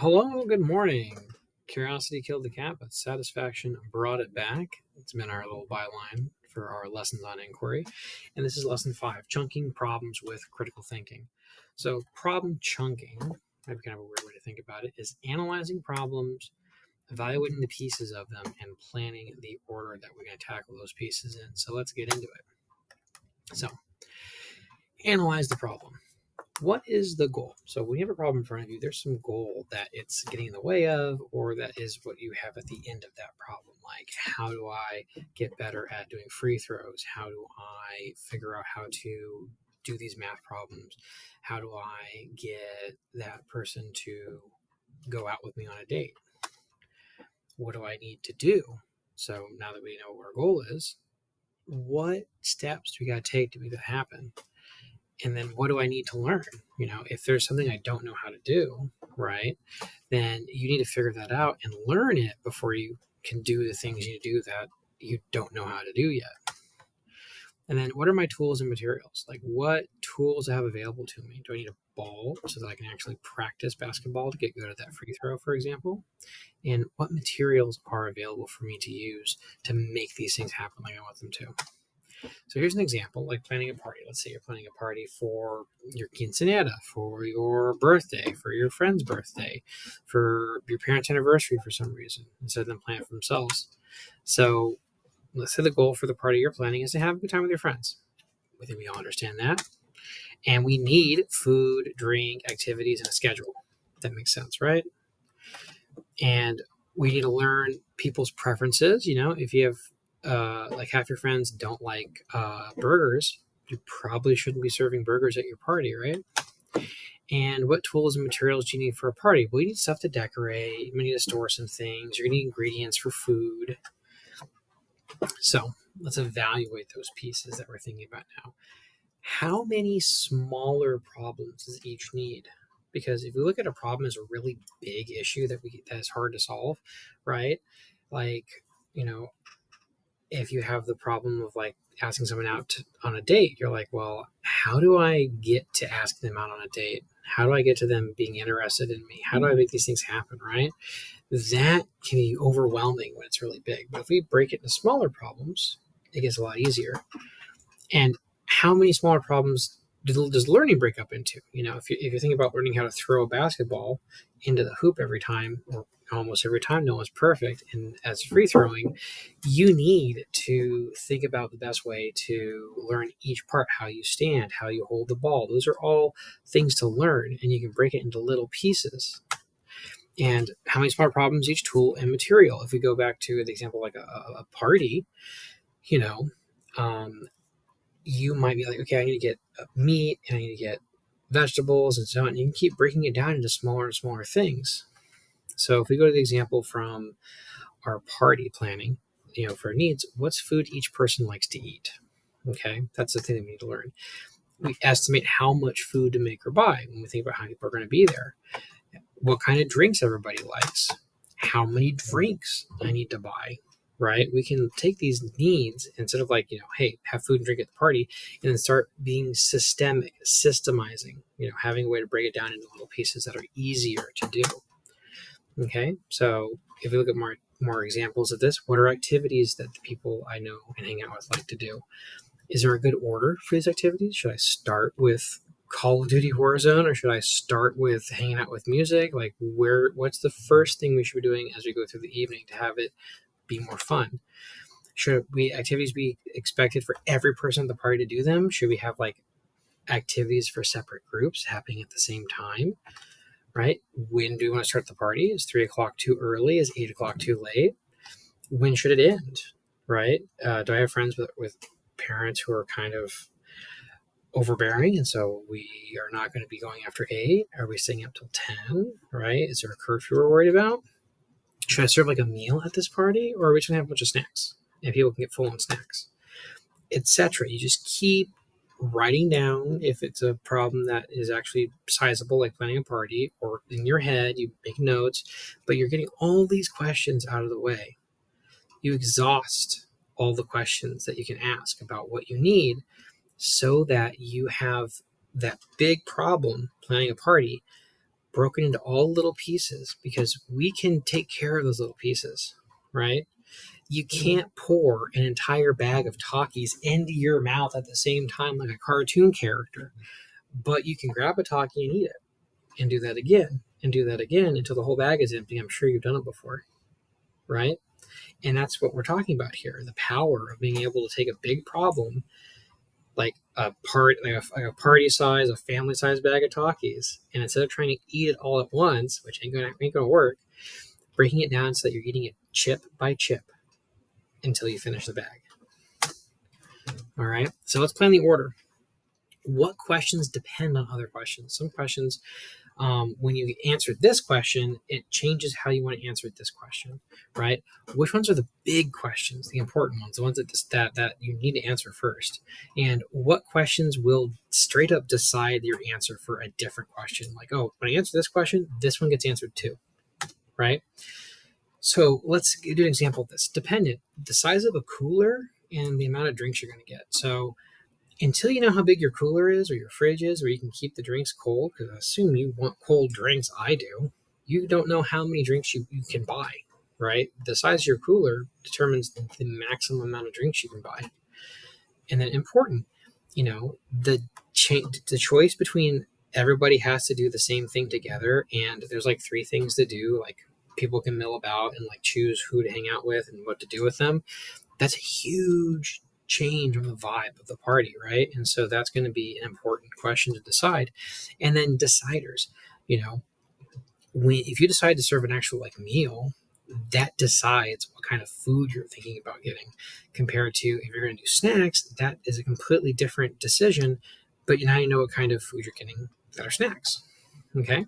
Hello, good morning. Curiosity killed the cat, but satisfaction brought it back. It's been our little byline for our lessons on inquiry. And this is lesson 5, chunking problems with critical thinking. So, problem chunking, might be kind of a weird way to think about it, is analyzing problems, evaluating the pieces of them, and planning the order that we're going to tackle those pieces in. So, let's get into it. So, analyze the problem. What is the goal? So when you have a problem in front of you, there's some goal that it's getting in the way of, or that is what you have at the end of that problem. Like, how do I get better at doing free throws? How do I figure out how to do these math problems? How do I get that person to go out with me on a date? What do I need to do? So now that we know what our goal is, what steps do we got to take to make that happen? And then what do I need to learn? If there's something I don't know how to do, right, then you need to figure that out and learn it before you can do the things you do that you don't know how to do yet. And then what are my tools and materials? Like, what tools I have available to me? Do I need a ball so that I can actually practice basketball to get good at that free throw, for example? And what materials are available for me to use to make these things happen like I want them to? So here's an example, like planning a party. Let's say you're planning a party for your quinceanera, for your birthday, for your friend's birthday, for your parents' anniversary for some reason, instead of them planning for themselves. So let's say the goal for the party you're planning is to have a good time with your friends. I think we all understand that. And we need food, drink, activities, and a schedule. That makes sense, right? And we need to learn people's preferences. If you have like half your friends don't like burgers, you probably shouldn't be serving burgers at your party, right? And what tools and materials do you need for a party? Well, you need stuff to decorate. You need to store some things. You're going to need ingredients for food. So let's evaluate those pieces that we're thinking about now. How many smaller problems does each need? Because if we look at a problem as a really big issue that is hard to solve, right? Like, if you have the problem of like asking someone out on a date, you're like, well, how do I get to asking them out on a date? How do I get to them being interested in me? How do I make these things happen, right? That can be overwhelming when it's really big. But if we break it into smaller problems, it gets a lot easier. And how many smaller problems does learning break up into? If you think about learning how to throw a basketball into the hoop every time, or almost every time, no one's perfect, and as free throwing, you need to think about the best way to learn each part, how you stand, how you hold the ball. Those are all things to learn, and you can break it into little pieces. And how many smart problems, each tool and material. If we go back to the example like a party, you might be like, okay, I need to get meat and I need to get vegetables and so on. And you can keep breaking it down into smaller and smaller things. So if we go to the example from our party planning, for needs, what's food each person likes to eat? Okay, that's the thing that we need to learn. We estimate how much food to make or buy when we think about how people are going to be there. What kind of drinks everybody likes? How many drinks I need to buy? Right? We can take these needs instead of like, hey, have food and drink at the party, and then start being systemic, systemizing, having a way to break it down into little pieces that are easier to do. Okay, so if we look at more examples of this, what are activities that the people I know and hang out with like to do? Is there a good order for these activities? Should I start with Call of Duty Warzone, or should I start with hanging out with music? Like, what's the first thing we should be doing as we go through the evening to have it be more fun? Should activities be expected for every person at the party to do them? Should we have like activities for separate groups happening at the same time? Right? When do we want to start the party? Is 3 o'clock too early? Is 8 o'clock too late? When should it end? Right? Do I have friends with parents who are kind of overbearing, and so we are not going to be going after 8? Are we staying up till 10? Right? Is there a curfew we're worried about? Should I serve like a meal at this party, or are we just going to have a bunch of snacks and people can get full on snacks, etc.? You just keep writing down if it's a problem that is actually sizable, like planning a party, or in your head you make notes, but you're getting all these questions out of the way. You exhaust all the questions that you can ask about what you need so that you have that big problem planning a party broken into all little pieces because we can take care of those little pieces, right? You can't pour an entire bag of Takis into your mouth at the same time like a cartoon character, but you can grab a Taki and eat it and do that again and do that again until the whole bag is empty. I'm sure you've done it before, right? And that's what we're talking about here, the power of being able to take a big problem like a party size, a family size bag of Takis, and instead of trying to eat it all at once, which ain't gonna work, breaking it down so that you're eating it chip by chip until you finish the bag. All right, so let's plan the order. What questions depend on other questions? Some questions, when you answer this question, it changes how you want to answer this question, right? Which ones are the big questions, the important ones, the ones that you need to answer first? And what questions will straight up decide your answer for a different question? Like, oh, when I answer this question, this one gets answered too, right? So let's do an example of this. Dependent, the size of a cooler and the amount of drinks you're going to get. So until you know how big your cooler is or your fridge is, where you can keep the drinks cold, because I assume you want cold drinks, I do, you don't know how many drinks you can buy, right? The size of your cooler determines the maximum amount of drinks you can buy. And then important, the choice between everybody has to do the same thing together, and there's like three things to do, like people can mill about and like choose who to hang out with and what to do with them. That's a huge change on the vibe of the party, right? And so that's going to be an important question to decide. And then deciders, if you decide to serve an actual like meal, that decides what kind of food you're thinking about getting, compared to if you're going to do snacks, that is a completely different decision, but now you know what kind of food you're getting that are snacks. Okay,